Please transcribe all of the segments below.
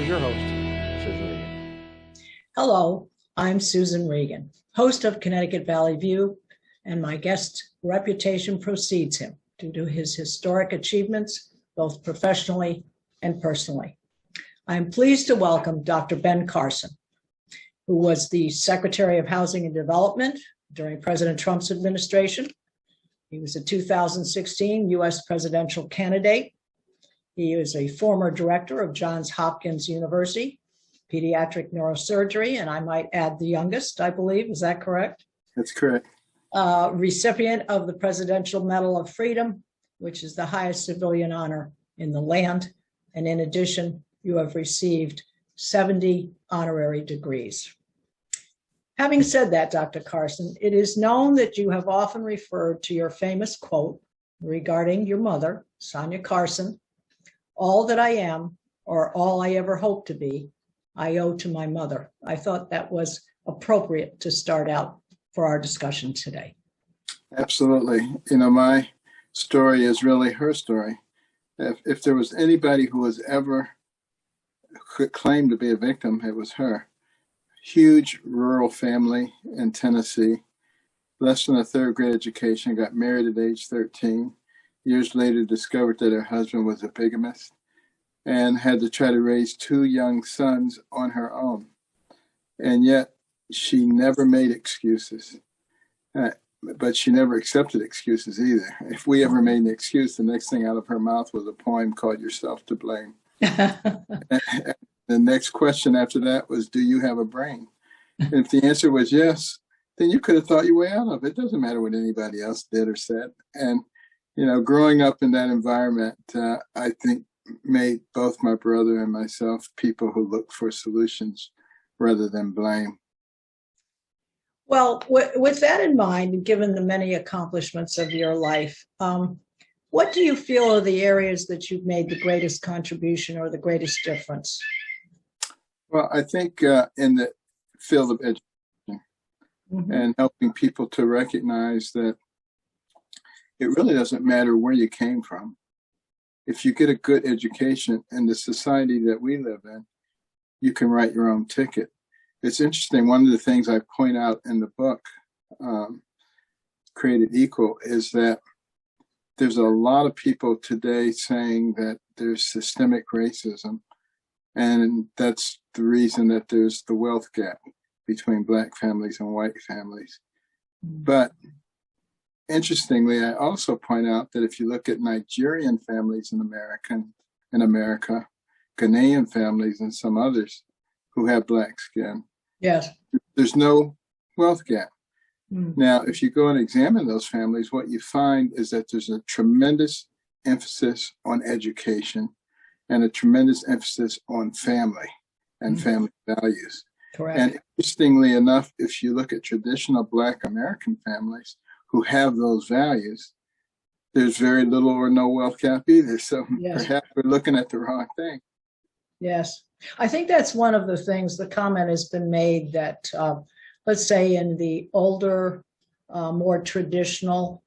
is your host, Susan Regan. Hello, I'm Susan Regan, host of Connecticut Valley View, and my guest's reputation precedes him due to his historic achievements, both professionally and personally. I'm pleased to welcome Dr. Ben Carson, who was the Secretary of Housing and Development during President Trump's administration. He was a 2016 U.S. presidential candidate. He is a former director of Johns Hopkins University, pediatric neurosurgery, and I might add the youngest, I believe. Is that correct? That's correct. Recipient of the Presidential Medal of Freedom, which is the highest civilian honor in the land. And in addition, you have received 70 honorary degrees. Having said that, Dr. Carson, it is known that you have often referred to your famous quote regarding your mother, Sonia Carson, "All that I am, or all I ever hope to be, I owe to my mother." I thought that was appropriate to start out for our discussion today. Absolutely. You know, my story is really her story. If there was anybody who was ever could claim to be a victim, it was her. Huge rural family in Tennessee, less than a third grade education, got married at age 13. Years later, discovered that her husband was a bigamist and had to try to raise two young sons on her own. And yet she never made excuses, but she never accepted excuses either. If we ever made an excuse, the next thing out of her mouth was a poem called "Yourself to Blame." The next question after that was, "Do you have a brain?" And if the answer was yes, then you could have thought your way out of it. It doesn't matter what anybody else did or said. And, you know, growing up in that environment, I think made both my brother and myself people who look for solutions rather than blame. Well, with that in mind, given the many accomplishments of your life, what do you feel are the areas that you've made the greatest contribution or the greatest difference? Well, I think in the field of education and helping people to recognize that it really doesn't matter where you came from. If you get a good education in the society that we live in, you can write your own ticket. It's interesting. One of the things I point out in the book, Created Equal, is that there's a lot of people today saying that there's systemic racism, and that's the reason that there's the wealth gap between Black families and white families. But interestingly, I also point out that if you look at Nigerian families in America, Ghanaian families and some others who have Black skin, yes, there's no wealth gap. Now, if you go and examine those families, what you find is that there's a tremendous emphasis on education and a tremendous emphasis on family and family values. Correct. And interestingly enough, if you look at traditional Black American families who have those values, there's very little or no wealth gap either. So perhaps we're looking at the wrong thing. Yes. I think that's one of the things, the comment has been made that, let's say in the older, more traditional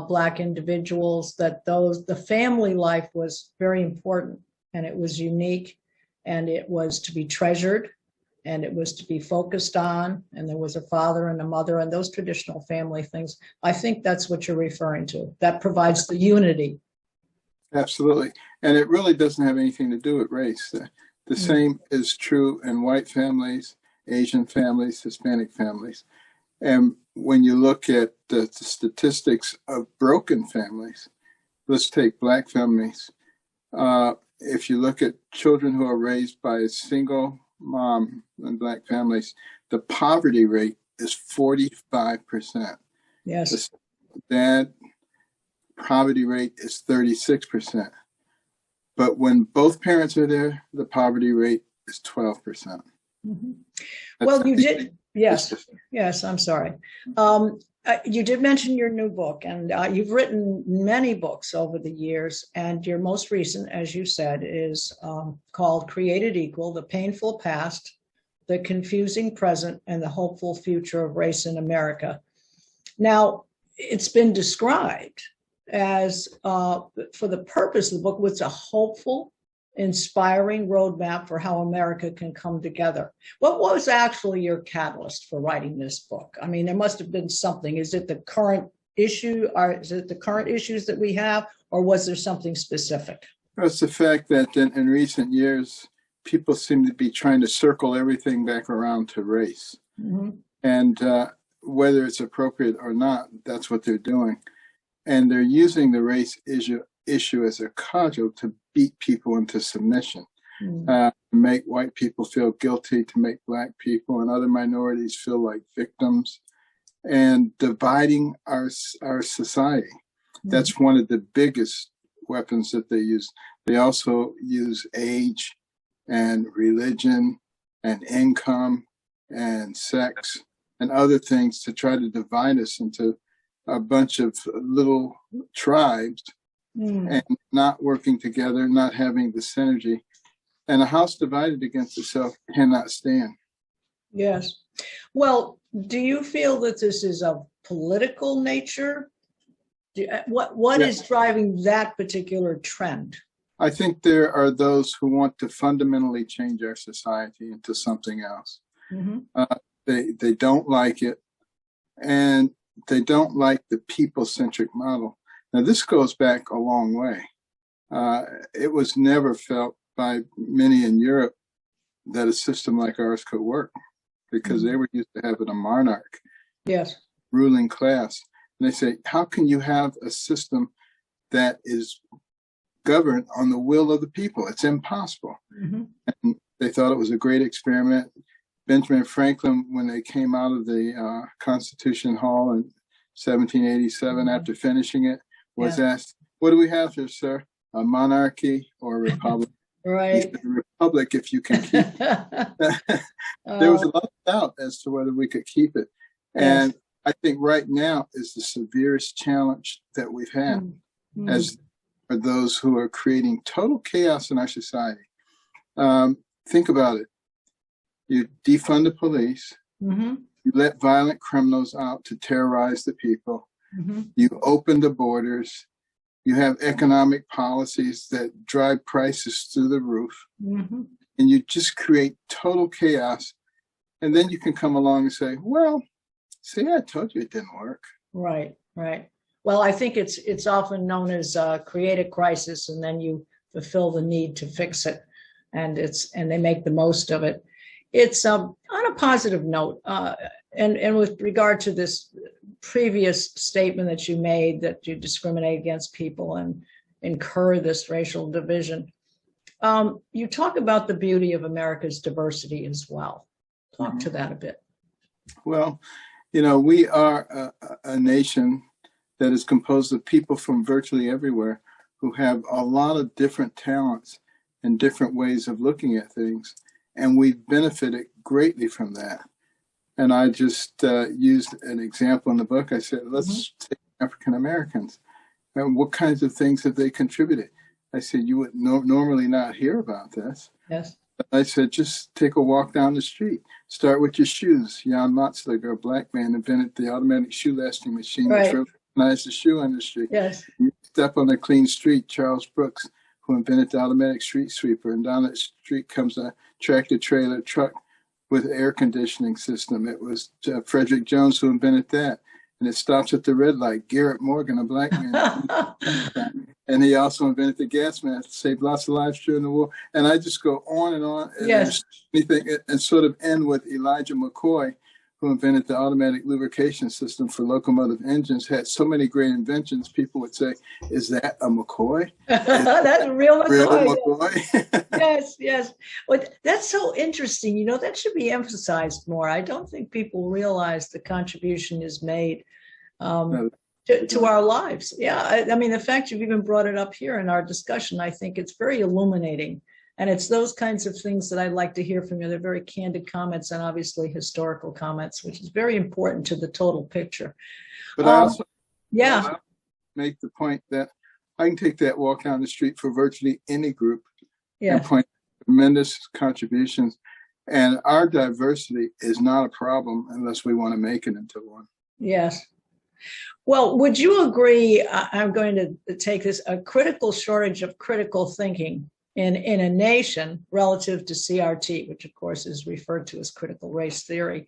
Black individuals, that the family life was very important and it was unique and it was to be treasured and it was to be focused on, and there was a father and a mother and those traditional family things. I think that's what you're referring to. That provides the unity. Absolutely. And it really doesn't have anything to do with race. The same is true in white families, Asian families, Hispanic families. And when you look at the statistics of broken families, let's take Black families. If you look at children who are raised by a single mom in Black families, the poverty rate is 45%. Yes. The dad poverty rate is 36%. But when both parents are there, the poverty rate is 12%. Well, you did. Yes, I'm sorry. You did mention your new book, and you've written many books over the years, and your most recent, as you said, is called Created Equal: The Painful Past, the Confusing Present, and the Hopeful Future of Race in America. Now, it's been described as, for the purpose of the book, what's a hopeful inspiring roadmap for how America can come together. What was actually your catalyst for writing this book? I mean, there must have been something. Is it the current issue, or is it the current issues that we have, or was there something specific? It's the fact that in recent years, people seem to be trying to circle everything back around to race. Mm-hmm. And whether it's appropriate or not, that's what they're doing. And they're using the race issue as a cudgel to beat people into submission, to make white people feel guilty, to make Black people and other minorities feel like victims, and dividing our society. That's one of the biggest weapons that they use. They also use age and religion and income and sex and other things to try to divide us into a bunch of little tribes and not working together, not having the synergy. And a house divided against itself cannot stand. Yes. Well, do you feel that this is of political nature? What is driving that particular trend? I think there are those who want to fundamentally change our society into something else. Mm-hmm. They don't like it, and they don't like the people-centric model. Now, this goes back a long way. It was never felt by many in Europe that a system like ours could work, because they were used to having a monarch, ruling class. And they say, how can you have a system that is governed on the will of the people? It's impossible. Mm-hmm. And they thought it was a great experiment. Benjamin Franklin, when they came out of the Constitution Hall in 1787, after finishing it, was asked, what do we have here, sir? A monarchy or a republic? Right. He said, a republic, if you can keep it. There was a lot of doubt as to whether we could keep it. And I think right now is the severest challenge that we've had as for those who are creating total chaos in our society. Think about it. You defund the police. Mm-hmm. You let violent criminals out to terrorize the people. Mm-hmm. You open the borders. You have economic policies that drive prices through the roof. Mm-hmm. And you just create total chaos. And then you can come along and say, well, see, I told you it didn't work. Right, right. Well, I think it's often known as create a crisis, and then you fulfill the need to fix it, and they make the most of it. It's on a positive note, and with regard to this previous statement that you made, that you discriminate against people and incur this racial division, you talk about the beauty of America's diversity as well. Talk to that a bit. Well, you know, we are a nation that is composed of people from virtually everywhere who have a lot of different talents and different ways of looking at things. And we've benefited greatly from that. And I just used an example in the book. I said, let's take African Americans. And what kinds of things have they contributed? I said, you would normally not hear about this. Yes. I said, just take a walk down the street. Start with your shoes. Jan Matzliger, a Black man, invented the automatic shoe lasting machine, which revolutionized the shoe industry. Yes. You step on a clean street. Charles Brooks, who invented the automatic street sweeper, and down that street comes a tractor trailer truck with an air conditioning system. It was Frederick Jones who invented that. And it stops at the red light. Garrett Morgan, a Black man. And he also invented the gas mask, saved lots of lives during the war. And I just go on and on. And anything, and sort of end with Elijah McCoy, who invented the automatic lubrication system for locomotive engines, had so many great inventions, people would say, is that a McCoy? That's a real McCoy. McCoy? Yes, yes. Well, that's so interesting. You know, that should be emphasized more. I don't think people realize the contribution is made to our lives. Yeah, I mean, the fact you've even brought it up here in our discussion, I think it's very illuminating. And it's those kinds of things that I'd like to hear from you. They're very candid comments and obviously historical comments, which is very important to the total picture. But I also make the point that I can take that walk down the street for virtually any group and point to tremendous contributions. And our diversity is not a problem unless we want to make it into one. Yes. Well, would you agree, I'm going to take this, a critical shortage of critical thinking in a nation relative to CRT, which of course is referred to as critical race theory.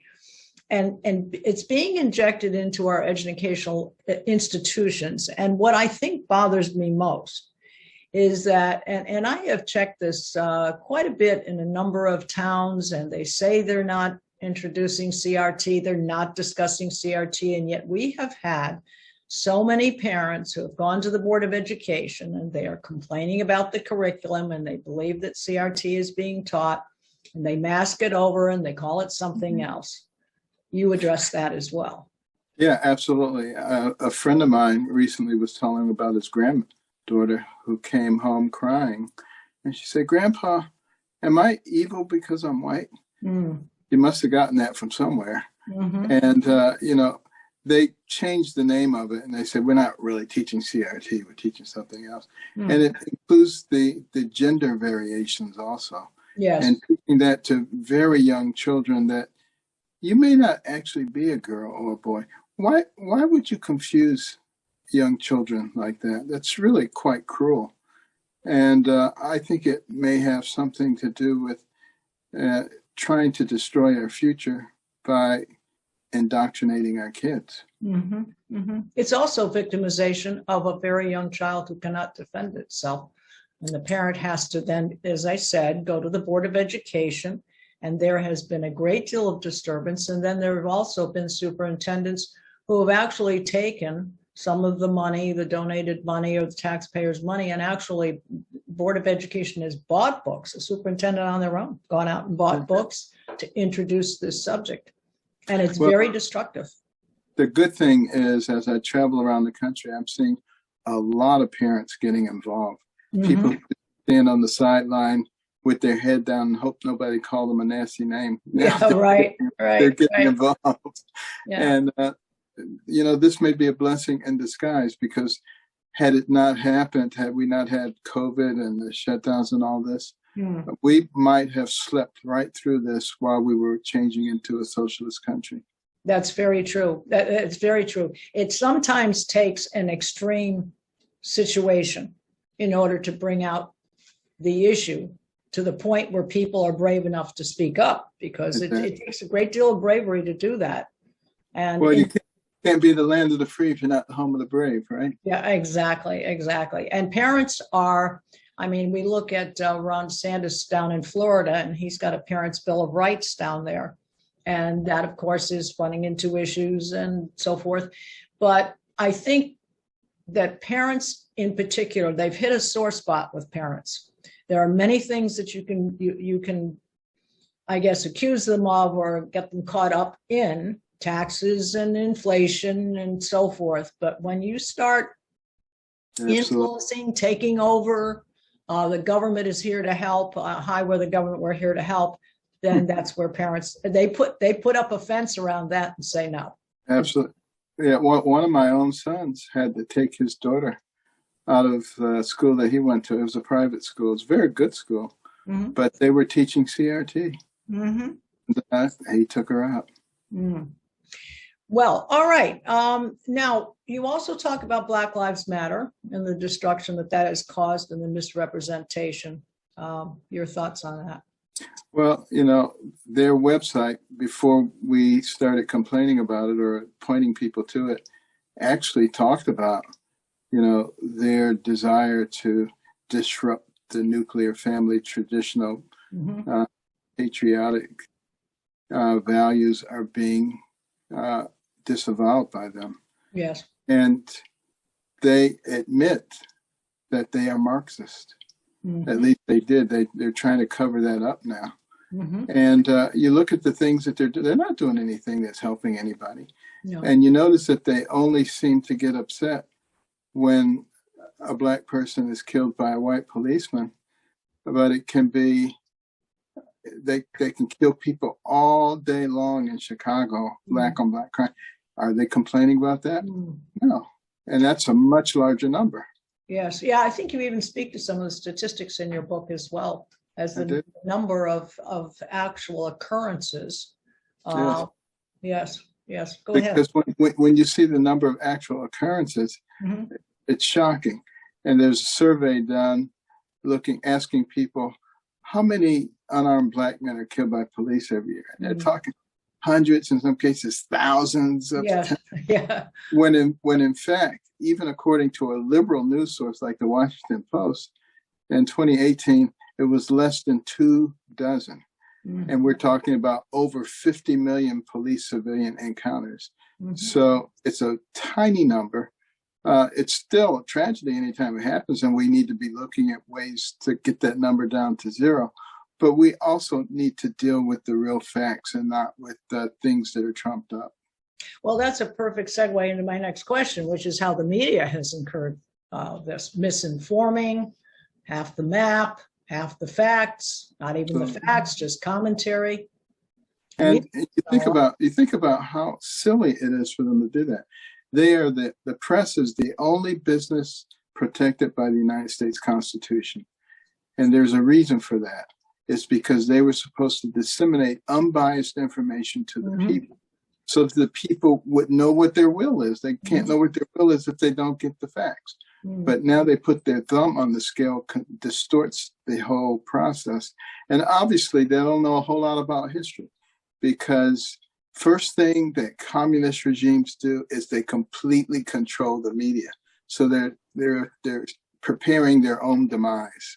And it's being injected into our educational institutions. And what I think bothers me most is that, and I have checked this quite a bit in a number of towns, and they say they're not introducing CRT, they're not discussing CRT, and yet we have had so many parents who have gone to the Board of Education and they are complaining about the curriculum and they believe that CRT is being taught, and they mask it over and they call it something else. You address that as well. Yeah, absolutely. A friend of mine recently was telling about his granddaughter who came home crying. And she said, "Grandpa, am I evil because I'm white?" You must have gotten that from somewhere. And, they changed the name of it and they said, "We're not really teaching CRT, we're teaching something else." And it includes the gender variations also. Yes. And teaching that to very young children, that you may not actually be a girl or a boy. Why would you confuse young children like that? That's really quite cruel. And I think it may have something to do with trying to destroy our future by indoctrinating our kids. It's also victimization of a very young child who cannot defend itself. And the parent has to then, as I said, go to the Board of Education. And there has been a great deal of disturbance. And then there have also been superintendents who have actually taken some of the money, the donated money or the taxpayers' money, and actually Board of Education has bought books, a superintendent on their own, gone out and bought books to introduce this subject. And it's very destructive. The good thing is, as I travel around the country, I'm seeing a lot of parents getting involved. People stand on the sideline with their head down and hope nobody called them a nasty name. Yeah, right. They're getting involved. Yeah. And, this may be a blessing in disguise, because had it not happened, had we not had COVID and the shutdowns and all this, we might have slept right through this while we were changing into a socialist country. That's very true. It's very true. It sometimes takes an extreme situation in order to bring out the issue to the point where people are brave enough to speak up, because it takes a great deal of bravery to do that. And well, you can't be the land of the free if you're not the home of the brave, right? Yeah, exactly. And parents are, we look at Ron DeSantis down in Florida, and he's got a Parents' Bill of Rights down there. And that, of course, is running into issues and so forth. But I think that parents in particular, they've hit a sore spot with parents. There are many things that you can, I guess, accuse them of or get them caught up in, taxes and inflation and so forth. But when you start influencing, taking over, the government is here to help, hi, we're the government, we're here to help, then that's where parents, they put up a fence around that and say no. Absolutely. Yeah, one of my own sons had to take his daughter out of the school that he went to. It was a private school. It's a very good school, but they were teaching CRT. He took her out. Well, all right. Now, you also talk about Black Lives Matter and the destruction that has caused and the misrepresentation. Your thoughts on that? Well, their website, before we started complaining about it or pointing people to it, actually talked about, their desire to disrupt the nuclear family. Traditional patriotic values are being disavowed by them. Yes. And they admit that they are Marxist. At least they did. They're trying to cover that up now. And you look at the things that they're not doing anything that's helping anybody. No. And you notice that they only seem to get upset when a Black person is killed by a white policeman. But it can be, they can kill people all day long in Chicago, Black on Black crime. Are they complaining about that? No. And that's a much larger number. Yes. Yeah, I think you even speak to some of the statistics in your book as well, as the number of actual occurrences. Yes. Go ahead. Because when you see the number of actual occurrences, it's shocking. And there's a survey done asking people, how many unarmed black men are killed by police every year? And they're talking hundreds, in some cases thousands of Yes. Yeah. when in fact, even according to a liberal news source like the Washington Post, in 2018, it was less than 2 dozen. And we're talking about over 50 million police civilian encounters. So it's a tiny number. It's still a tragedy anytime it happens, and we need to be looking at ways to get that number down to 0. But we also need to deal with the real facts and not with the things that are trumped up. Well, that's a perfect segue into my next question, which is how the media has incurred this misinforming, half the map, half the facts, not even the facts, just commentary. And you think about how silly it is for them to do that. The press is the only business protected by the United States Constitution. And there's a reason for that. It's because they were supposed to disseminate unbiased information to the people, so that the people would know what their will is. They can't know what their will is if they don't get the facts. But now they put their thumb on the scale, distorts the whole process. And obviously they don't know a whole lot about history, because first thing that communist regimes do is they completely control the media. So they're preparing their own demise.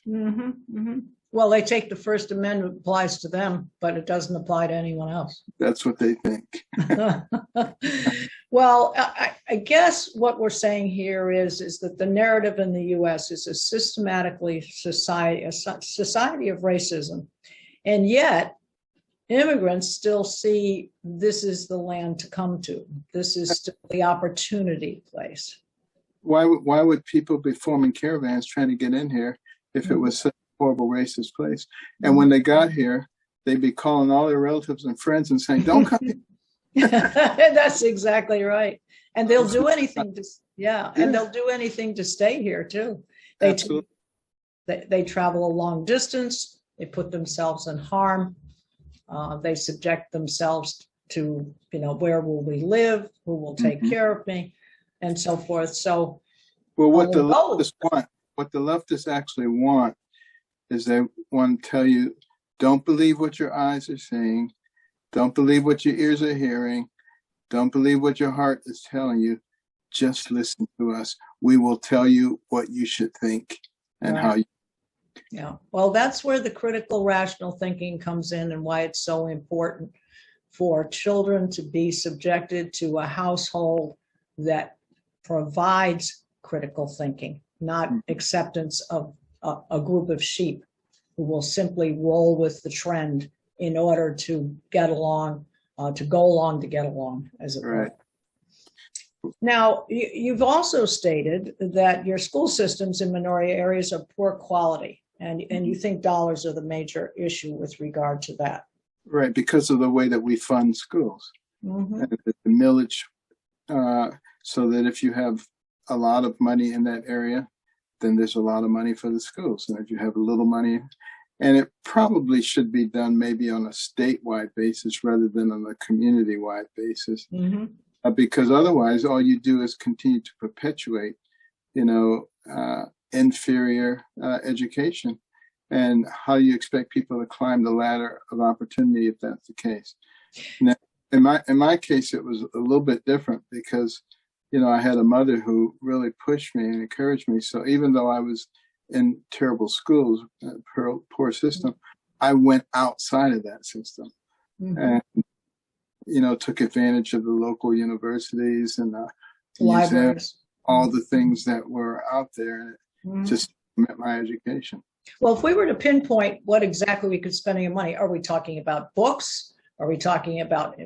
Well, they take the First Amendment applies to them, but it doesn't apply to anyone else. That's what they think. Well, I guess what we're saying here is that the narrative in the U.S. is a society of racism, and yet immigrants still see this is the land to come to. This is still the opportunity place. Why would people be forming caravans trying to get in here if it was such a horrible racist place? And when they got here, they'd be calling all their relatives and friends and saying, "Don't come here." That's exactly right. And they'll do anything to, and they'll do anything to stay here too. They travel a long distance. They put themselves in harm. They subject themselves to, where will we live? Who will take care of me? And so forth. So, well, what the leftists actually want is they want to tell you, don't believe what your eyes are saying. Don't believe what your ears are hearing. Don't believe what your heart is telling you. Just listen to us. We will tell you what you should think and how you. Yeah. Well, that's where the critical rational thinking comes in, and why it's so important for children to be subjected to a household that provides critical thinking, not acceptance of a group of sheep who will simply roll with the trend in order to get along, to go along to get along, as it were. Now, you've also stated that your school systems in minority areas are poor quality, and you think dollars are the major issue with regard to that. Right, because of the way that we fund schools. And the millage, so that if you have a lot of money in that area, then there's a lot of money for the schools. And if you have a little money, and it probably should be done maybe on a statewide basis rather than on a community-wide basis, because otherwise all you do is continue to perpetuate, inferior education. And how do you expect people to climb the ladder of opportunity if that's the case? Now, in my case, it was a little bit different because, I had a mother who really pushed me and encouraged me. So even though I was in terrible schools, poor system, I went outside of that system and, took advantage of the local universities and libraries, all the things that were out there, and just met my education. Well, if we were to pinpoint what exactly we could spend your money, are we talking about books? Are we talking about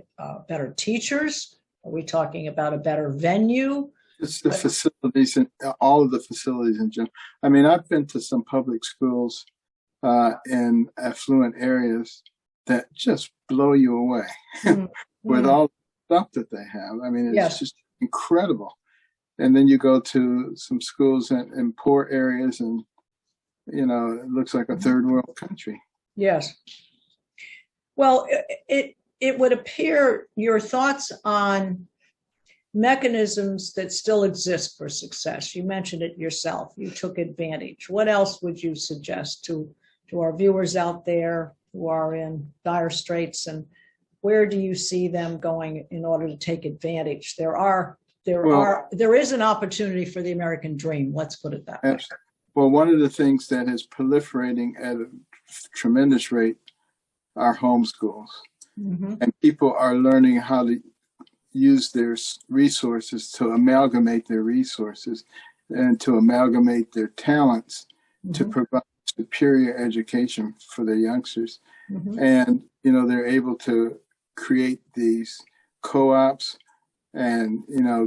better teachers? Are we talking about a better venue? It's the facilities and all of the facilities in general. I mean, I've been to some public schools in affluent areas that just blow you away with all the stuff that they have. I mean, it's just incredible. And then you go to some schools in poor areas and, it looks like a third world country. Yes. Well, it would appear your thoughts on mechanisms that still exist for success. You mentioned it yourself. You took advantage. What else would you suggest to our viewers out there who are in dire straits, and where do you see them going in order to take advantage? There is an opportunity for the American dream. Let's put it that way. Well, one of the things that is proliferating at a tremendous rate are homeschools. Mm-hmm. And people are learning how to use their resources to amalgamate their resources and to amalgamate their talents to provide superior education for their youngsters. And, they're able to create these co-ops and,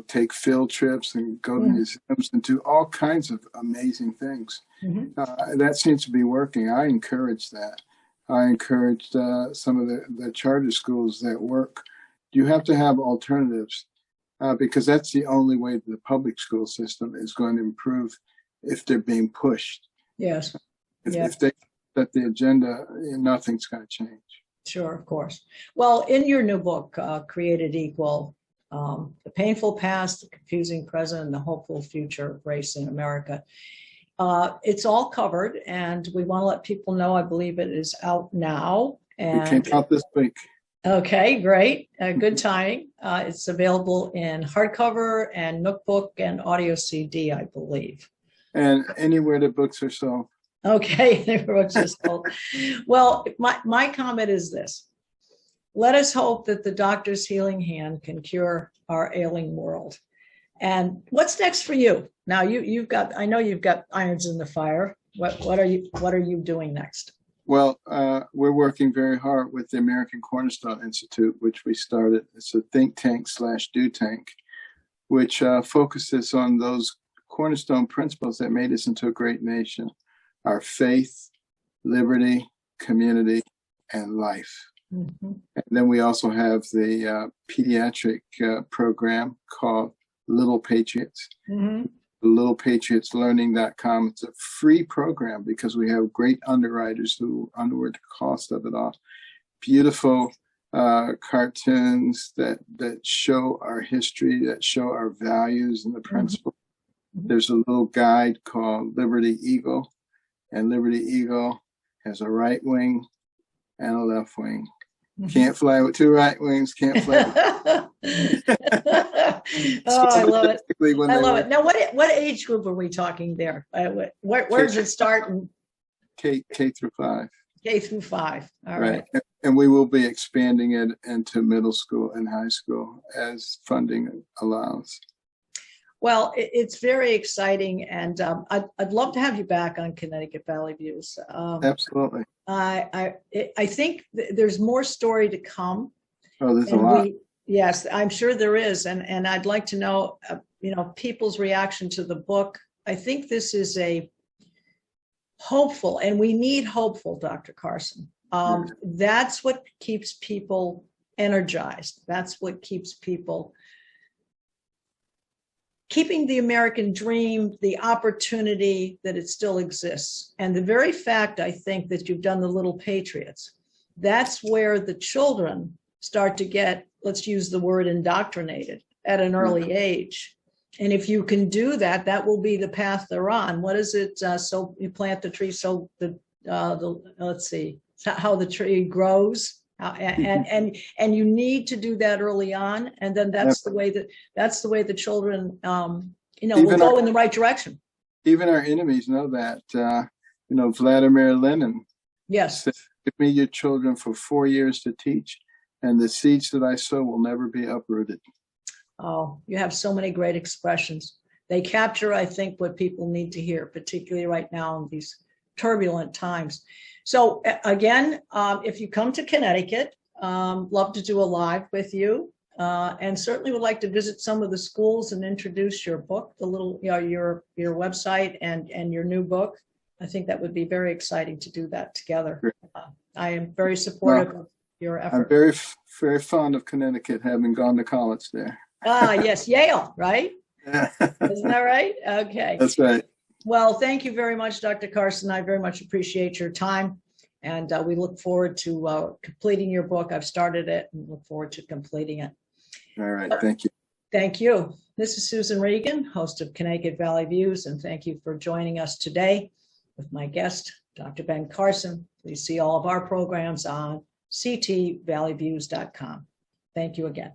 take field trips and go to museums and do all kinds of amazing things. That seems to be working. I encourage that. I encouraged some of the charter schools that work. You have to have alternatives because that's the only way that the public school system is going to improve if they're being pushed. Yes. If they set the agenda, nothing's going to change. Sure, of course. Well, in your new book, Created Equal, The Painful Past, the Confusing Present, and the Hopeful Future of Race in America, it's all covered, and we want to let people know, I believe it is out now. And it came out this week. Okay, great. Good timing. It's available in hardcover and Nook book and audio CD, I believe. And anywhere the books are sold. Okay, books are sold. Well, my comment is this. Let us hope that the doctor's healing hand can cure our ailing world. And what's next for you? Now I know you've got irons in the fire. What are you doing next? Well, we're working very hard with the American Cornerstone Institute, which we started. It's a think tank / do tank, which focuses on those cornerstone principles that made us into a great nation: our faith, liberty, community, and life. And then we also have the pediatric program called Little Patriots. LittlePatriotsLearning.com. It's a free program because we have great underwriters who underwrite the cost of it all. Beautiful cartoons that show our history, that show our values and the principles. There's a little guide called Liberty Eagle, and Liberty Eagle has a right wing and a left wing. Can't fly with two right wings, can't fly I love it. I love it. Now, what age group are we talking there? Where does it start? K through 5. K through 5. All right. And we will be expanding it into middle school and high school as funding allows. Well, it's very exciting, and I'd love to have you back on Connecticut Valley Views. Absolutely. I think there's more story to come. Oh, there's a lot. Yes, I'm sure there is, and I'd like to know, people's reaction to the book. I think this is a hopeful, and we need hopeful, Dr. Carson. That's what keeps people energized. That's what keeps people keeping the American dream, the opportunity that it still exists. And the very fact, I think, that you've done the Little Patriots, that's where the children start to get, let's use the word, indoctrinated at an early age. And if you can do that, that will be the path they're on. What is it? So you plant the tree, so let's see, how the tree grows. And you need to do that early on, and then that's the way the children will go in the right direction. Even our enemies know that. Vladimir Lenin. Yes. Said, "Give me your children for 4 years to teach, and the seeds that I sow will never be uprooted." Oh, you have so many great expressions. They capture, I think, what people need to hear, particularly right now in these turbulent times. So again, if you come to Connecticut, love to do a live with you, and certainly would like to visit some of the schools and introduce your book, your website and your new book. I think that would be very exciting to do that together. I am very supportive of your effort. I'm very, very fond of Connecticut, having gone to college there. Yes, Yale, right? Isn't that right? Okay. That's right. Well, thank you very much, Dr. Carson. I very much appreciate your time, and we look forward to completing your book. I've started it and look forward to completing it. All right. Thank you. Thank you. This is Susan Regan, host of Connecticut Valley Views, and thank you for joining us today with my guest, Dr. Ben Carson. Please see all of our programs on ctvalleyviews.com. Thank you again.